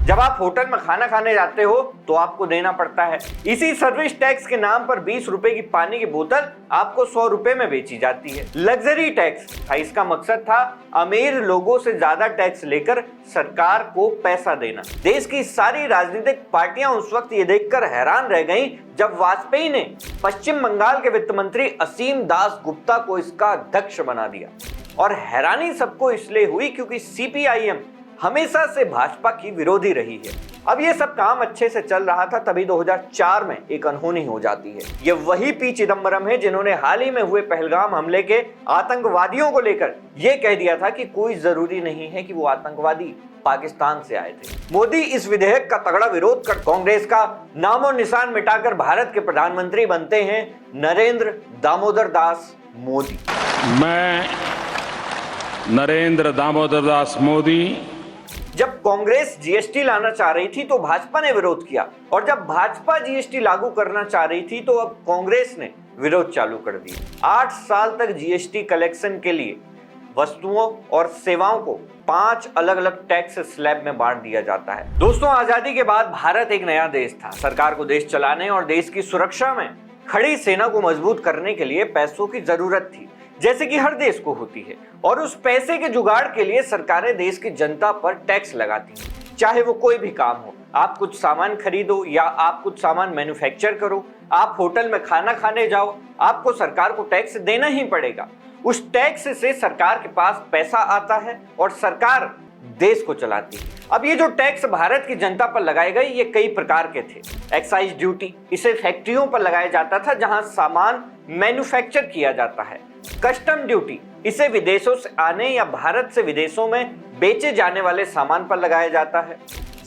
जब आप होटल में खाना खाने जाते हो तो आपको देना पड़ता है। इसी सर्विस टैक्स के नाम पर 20 रुपए की पानी की बोतल आपको 100 रुपए में बेची जाती है। लग्जरी टैक्स था, इसका मकसद था अमीर लोगों से ज्यादा टैक्स लेकर सरकार को पैसा देना। देश की सारी राजनीतिक पार्टियां उस वक्त ये देखकर हैरान रह गईं जब वाजपेयी ने पश्चिम बंगाल के वित्त मंत्री असीम दास गुप्ता को इसका अध्यक्ष बना दिया। और हैरानी सबको इसलिए हुई क्योंकि सीपीआईएम हमेशा से भाजपा की विरोधी रही है। अब ये सब काम अच्छे से चल रहा था, तभी 2004 में एक अनहोनी हो जाती है। ये वही पी चिदम्बरम है जिन्होंने हाल ही में हुए पहलगाम हमले के आतंकवादियों को लेकर यह कह दिया था कि कोई जरूरी नहीं है कि वो आतंकवादी पाकिस्तान से आए थे। मोदी इस विधेयक का तगड़ा विरोध कर कांग्रेस का नामो निशान मिटाकर भारत के प्रधानमंत्री बनते हैं नरेंद्र दामोदर दास मोदी। मैं नरेंद्र दामोदर दास मोदी। जब कांग्रेस जीएसटी लाना चाह रही थी तो भाजपा ने विरोध किया, और जब भाजपा जीएसटी लागू करना चाह रही थी तो अब कांग्रेस ने विरोध चालू कर दिया। 8 साल तक जीएसटी कलेक्शन के लिए वस्तुओं और सेवाओं को 5 अलग अलग टैक्स स्लैब में बांट दिया जाता है। दोस्तों, आजादी के बाद भारत एक नया देश था। सरकार को देश चलाने और देश की सुरक्षा में खड़ी सेना को मजबूत करने के लिए पैसों की जरूरत थी, जैसे कि हर देश को होती है। और उस पैसे के जुगाड़ के लिए सरकारें देश की जनता पर टैक्स लगाती हैं, चाहे वो कोई भी काम हो। आप कुछ सामान खरीदो या आप कुछ सामान मैन्युफैक्चर करो, आप होटल में खाना खाने जाओ, आपको सरकार को टैक्स देना ही पड़ेगा। उस टैक्स से सरकार के पास पैसा आता है और सरकार देश को चलाती है। अब ये जो टैक्स भारत की जनता पर लगाए गए, ये कई प्रकार के थे। एक्साइज ड्यूटी, इसे फैक्ट्रियों पर लगाया जाता था जहां सामान मैन्युफैक्चर किया जाता है। कस्टम ड्यूटी, इसे विदेशों से आने या भारत से विदेशों में बेचे जाने वाले सामान पर लगाया जाता है।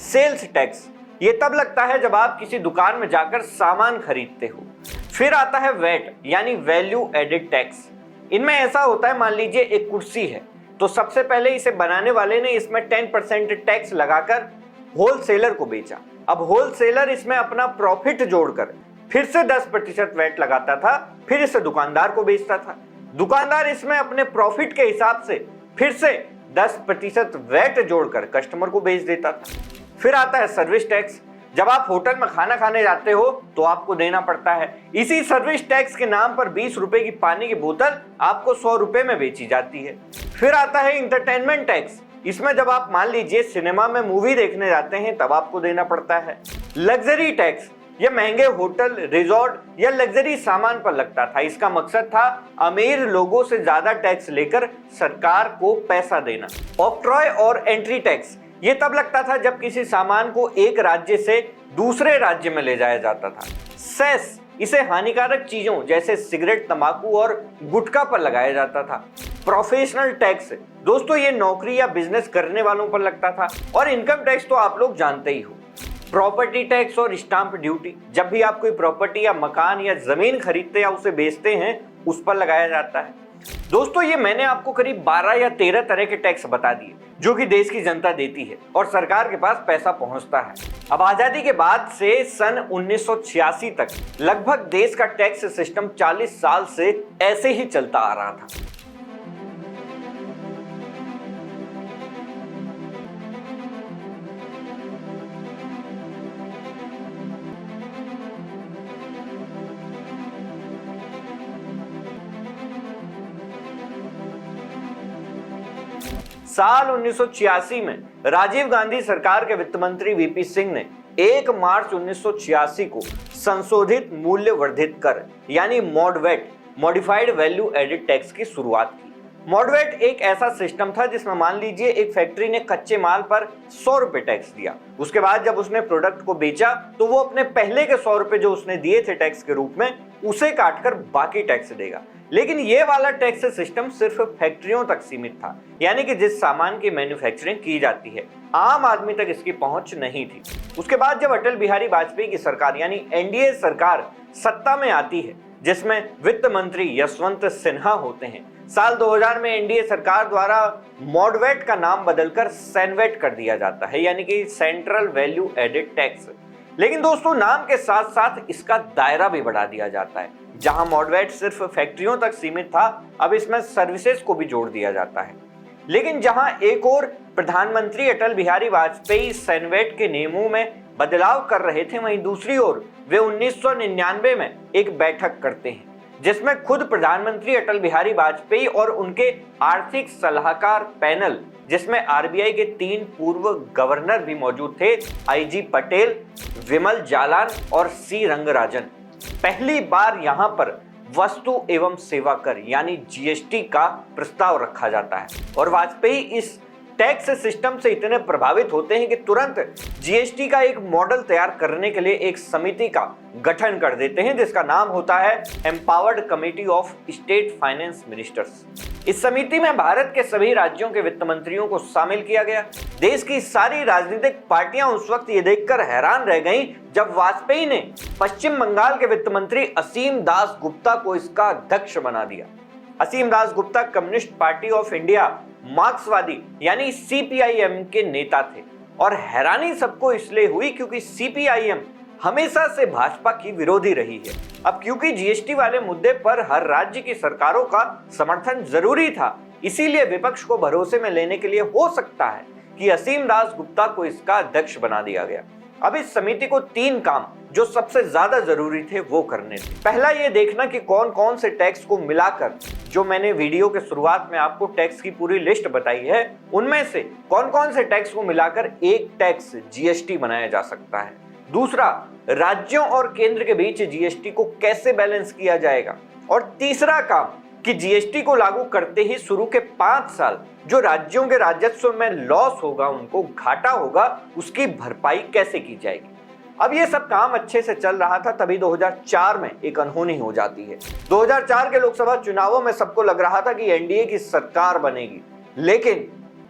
सेल्स टैक्स, ये तब लगता है जब आप किसी दुकान में जाकर सामान खरीदते हो। फिर आता है वैट यानी वैल्यू एडेड टैक्स। इनमें ऐसा होता है, मान लीजिए एक कुर्सी है तो सबसे पहले इसे बनाने वाले ने इसमें 10% टैक्स लगाकर होलसेलर को बेचा। अब होलसेलर इसमें अपना प्रॉफिट जोड़कर फिर से 10% वैट लगाता था, फिर इसे दुकानदार को बेचता था। दुकानदार इसमें अपने प्रॉफिट के हिसाब से फिर से 10% वैट जोड़कर कस्टमर को बेच देता था। फिर आता है सर्विस टैक्स। जब आप होटल में खाना खाने जाते हो तो आपको देना पड़ता है। इसी सर्विस टैक्स के नाम पर 20 रुपए की पानी की बोतल आपको 100 रुपए में बेची जाती है। फिर आता है इंटरटेनमेंट टैक्स। इसमें जब आप मान लीजिए सिनेमा में मूवी देखने जाते हैं तब आपको देना पड़ता है। लग्जरी टैक्स, यह महंगे होटल, रिजॉर्ट या लग्जरी सामान पर लगता था। इसका मकसद था अमीर लोगों से ज्यादा टैक्स लेकर सरकार को पैसा देना। ऑक्ट्रॉय और एंट्री टैक्स, ये तब लगता था जब किसी सामान को एक राज्य से दूसरे राज्य में ले जाया जाता था। सेस, इसे हानिकारक चीजों जैसे सिगरेट, तंबाकू और गुटखा पर लगाया जाता था। प्रोफेशनल टैक्स, दोस्तों ये नौकरी या बिजनेस करने वालों पर लगता था। और इनकम टैक्स तो आप लोग जानते ही हो। प्रॉपर्टी टैक्स और स्टाम्प ड्यूटी, जब भी आप कोई प्रॉपर्टी या मकान या जमीन खरीदते या उसे बेचते हैं उस पर लगाया जाता है। दोस्तों, ये मैंने आपको करीब 12 या 13 तरह के टैक्स बता दिए जो कि देश की जनता देती है और सरकार के पास पैसा पहुंचता है। अब आजादी के बाद से सन 1986 तक लगभग देश का टैक्स सिस्टम 40 साल से ऐसे ही चलता आ रहा था। साल 1986 में राजीव गांधी सरकार के वित्त मंत्री वीपी सिंह ने 1 मार्च 1986 को संशोधित मूल्य वर्धित कर यानी MODVAT, modified value added tax की शुरुआत की। मॉडवेट एक ऐसा सिस्टम था जिसमें मान लीजिए एक फैक्ट्री ने कच्चे माल पर 100 रुपए टैक्स दिया। उसके बाद जब उसने प्रोडक्ट को बेचा तो वो अपने पहले के 100 रुपए जो उसने दिए थे टैक्स के रूप में उसे काटकर बाकी टैक्स देगा। लेकिन ये वाला टैक्स सिस्टम सिर्फ फैक्ट्रियों तक सीमित था, यानी कि जिस सामान की मैन्युफैक्चरिंग की जाती है आम आदमी तक इसकी पहुंच नहीं थी। उसके बाद जब अटल बिहारी वाजपेयी की सरकार यानी एनडीए सरकार सत्ता में आती है जिसमें वित्त मंत्री यशवंत सिन्हा होते हैं, साल 2000 में एनडीए सरकार द्वारा मॉडवेट का नाम बदलकर सैनवेट कर दिया जाता है, यानी कि सेंट्रल वैल्यू एडेड टैक्स। लेकिन दोस्तों, नाम के साथ साथ इसका दायरा भी बढ़ा दिया जाता है। जहां मॉडवेट सिर्फ फैक्ट्रियों तक सीमित था, अब इसमें सर्विसेज को भी जोड़ दिया जाता है। लेकिन जहां एक और प्रधानमंत्री अटल बिहारी वाजपेयी सैनवेट के नियमों में बदलाव कर रहे थे, वहीं दूसरी ओर वे 1999 में एक बैठक करते हैं जिसमें खुद प्रधानमंत्री अटल बिहारी वाजपेयी और उनके आर्थिक सलाहकार पैनल, जिसमें आरबीआई के 3 पूर्व गवर्नर भी मौजूद थे, आईजी पटेल, विमल जालान और सी रंगराजन। पहली बार यहां पर वस्तु एवं सेवा कर यानी जीएसटी का प्रस्ताव रखा जाता है और वाजपेयी इस टैक्स सिस्टम से इतने प्रभावित होते हैं कि तुरंत जीएसटी का एक मॉडल तैयार करने के लिए एक समिति का गठन कर देते हैं जिसका नाम होता है empowered committee of state finance ministers. इस समिति में भारत के सभी राज्यों के वित्त मंत्रियों को शामिल किया गया। देश की सारी राजनीतिक पार्टियां उस वक्त ये देखकर हैरान रह गईं जब वाजपेयी ने पश्चिम बंगाल के वित्त मंत्री असीम दास गुप्ता को इसका अध्यक्ष बना दिया। Asim Das Gupta Communist Party of India मार्क्सवादी यानी सीपीआईएम के नेता थे और हैरानी सबको इसलिए हुई क्योंकि सीपीआईएम हमेशा से भाजपा की विरोधी रही है। अब क्योंकि जीएसटी वाले मुद्दे पर हर राज्य की सरकारों का समर्थन जरूरी था, इसीलिए विपक्ष को भरोसे में लेने के लिए हो सकता है कि असीम दास गुप्ता को इसका अध्यक्ष बना दिया गया। अब इस समिति को 3 काम जो सबसे ज्यादा जरूरी थे वो करने थे। पहला ये देखना कि कौन कौन से टैक्स को मिलाकर, जो मैंने वीडियो के शुरुआत में आपको टैक्स की पूरी लिस्ट बताई है, उनमें से कौन कौन से टैक्स को मिलाकर एक टैक्स जीएसटी बनाया जा सकता है। दूसरा, राज्यों और केंद्र के बीच जीएसटी को कैसे बैलेंस किया जाएगा। और तीसरा काम कि जीएसटी को लागू करते ही शुरू के 5 साल जो राज्यों के राजस्व में लॉस होगा, उनको घाटा होगा, उसकी भरपाई कैसे की जाएगी। अब ये सब काम अच्छे से चल रहा था, तभी 2004 में एक अनहोनी हो जाती है। 2004 के लोकसभा चुनावों में सबको लग रहा था कि एनडीए की सरकार बनेगी, लेकिन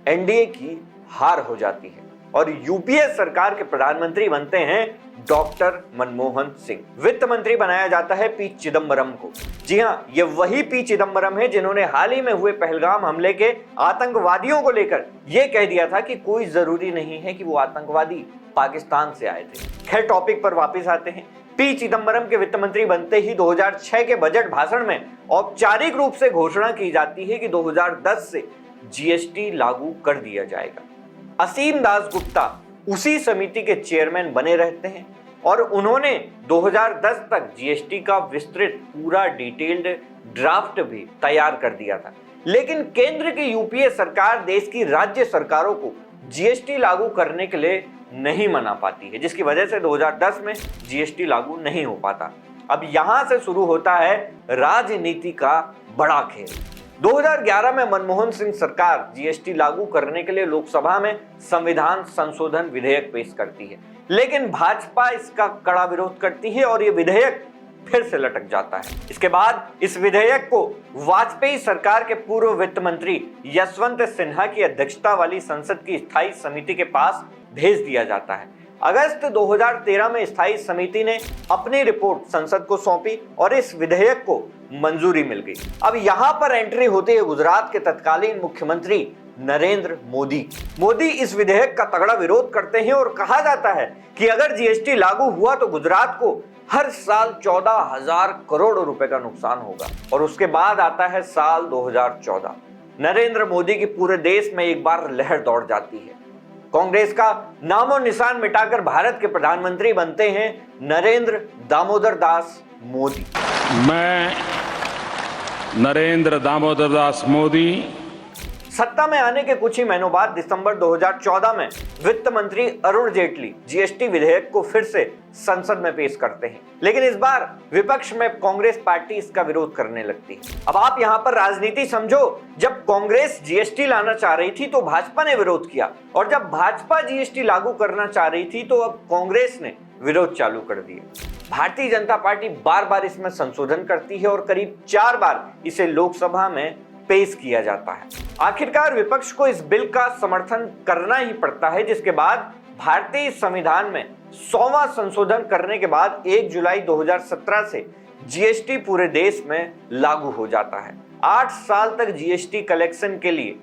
एनडीए की हार हो जाती है और यूपीए सरकार के प्रधानमंत्री बनते हैं डॉक्टर मनमोहन सिंह। वित्त मंत्री बनाया जाता है पी चिदम्बरम को। जी हाँ, ये वही पी चिदम्बरम है जिन्होंने हाल ही में हुए पहलगाम हमले के आतंकवादियों को लेकर यह कह दिया था कि कोई जरूरी नहीं है कि वो आतंकवादी पाकिस्तान से आए थे। खैर, टॉपिक पर वापस आते हैं। पी चिदम्बरम के वित्त मंत्री बनते ही 2006 के बजट भाषण में औपचारिक रूप से घोषणा की जाती है कि 2010 से जीएसटी लागू कर दिया जाएगा। असीम दास गुप्ता उसी समिति के चेयरमैन बने रहते हैं और उन्होंने 2010 तक जीएसटी का विस्तृत पूरा डिटेल्ड ड्राफ्ट भी तैयार कर दिया था। लेकिन केंद्र की यूपीए सरकार देश की राज्य सरकारों को जीएसटी लागू करने के लिए नहीं मना पाती है, जिसकी वजह से 2010 में जीएसटी लागू नहीं हो पाता। अब यहां से शुरू होता है राजनीति का बड़ा खेल। 2011 में मनमोहन सिंह सरकार जीएसटी लागू करने के लिए लोकसभा में संविधान संशोधन विधेयक पेश करती है, लेकिन भाजपा इसका कड़ा विरोध करती है और यह विधेयक फिर से लटक जाता है। इसके बाद इस विधेयक को वाजपेयी सरकार के पूर्व वित्त मंत्री यशवंत सिन्हा की अध्यक्षता वाली संसद की स्थायी समिति के पास भेज दिया जाता है। अगस्त 2013 में स्थायी समिति ने अपनी रिपोर्ट संसद को सौंपी और इस विधेयक को मंजूरी मिल गई। अब यहां पर एंट्री होती है गुजरात के तत्कालीन मुख्यमंत्री नरेंद्र मोदी इस विधेयक का तगड़ा विरोध करते हैं और कहा जाता है कि अगर जीएसटी लागू हुआ तो गुजरात को हर साल 14,000 करोड़ रुपए का नुकसान होगा। और उसके बाद आता है साल 2014। नरेंद्र मोदी की पूरे देश में एक बार लहर दौड़ जाती है। कांग्रेस का नामो निशान मिटाकर भारत के प्रधानमंत्री बनते हैं नरेंद्र दामोदर दास मोदी। मैं नरेंद्र दामोदर दास मोदी सत्ता में आने के कुछ ही महीनों बाद दिसंबर 2014 में वित्त मंत्री अरुण जेटली जीएसटी विधेयक को फिर से संसद में पेश करते हैं, लेकिन इस बार विपक्ष में कांग्रेस पार्टी इसका विरोध करने लगती है। अब आप यहां पर राजनीति समझो, जब कांग्रेस जीएसटी लाना चाह रही थी तो भाजपा ने विरोध किया और जब भाजपा जीएसटी लागू करना चाह रही थी तो अब कांग्रेस ने विरोध चालू कर दिया। भारतीय जनता पार्टी बार बार इसमें संशोधन करती है और करीब 4 बार इसे लोकसभा में पेश किया जाता है। आखिरकार विपक्ष को इस बिल का समर्थन करना ही पड़ता है, जिसके बाद भारतीय संविधान में 100वां संशोधन करने के बाद 1 जुलाई 2017 से जीएसटी पूरे देश में लागू हो जाता है। 8 साल तक जीएसटी कलेक्शन के लिए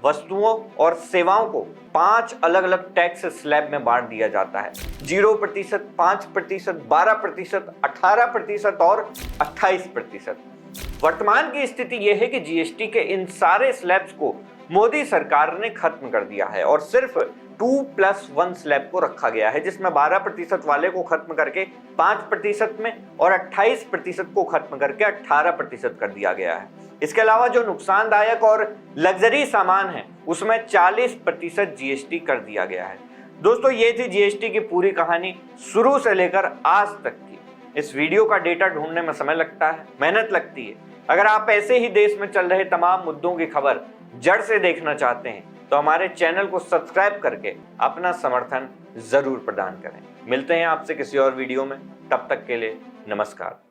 वस्तुओं और सेवाओं को 5 अलग अलग टैक्स स्लैब में बांट दिया जाता है। 0%, 5%, 12%, 18% और 28%। वर्तमान की स्थिति यह है कि जीएसटी के इन सारे स्लैब्स को मोदी सरकार ने खत्म कर दिया है और सिर्फ 2+1 स्लैब को रखा गया है, जिसमें 12% वाले को खत्म करके 5% में और 28% को खत्म करके 18% कर दिया गया है। इसके अलावा जो नुकसानदायक और लग्जरी सामान है उसमें 40% जीएसटी कर दिया गया है। दोस्तों, ये थी जीएसटी की पूरी कहानी शुरू से लेकर आज तक की। इस वीडियो का डेटा ढूंढने में समय लगता है, मेहनत लगती है। अगर आप ऐसे ही देश में चल रहे तमाम मुद्दों की खबर जड़ से देखना चाहते हैं तो हमारे चैनल को सब्सक्राइब करके अपना समर्थन जरूर प्रदान करें। मिलते हैं आपसे किसी और वीडियो में, तब तक के लिए नमस्कार।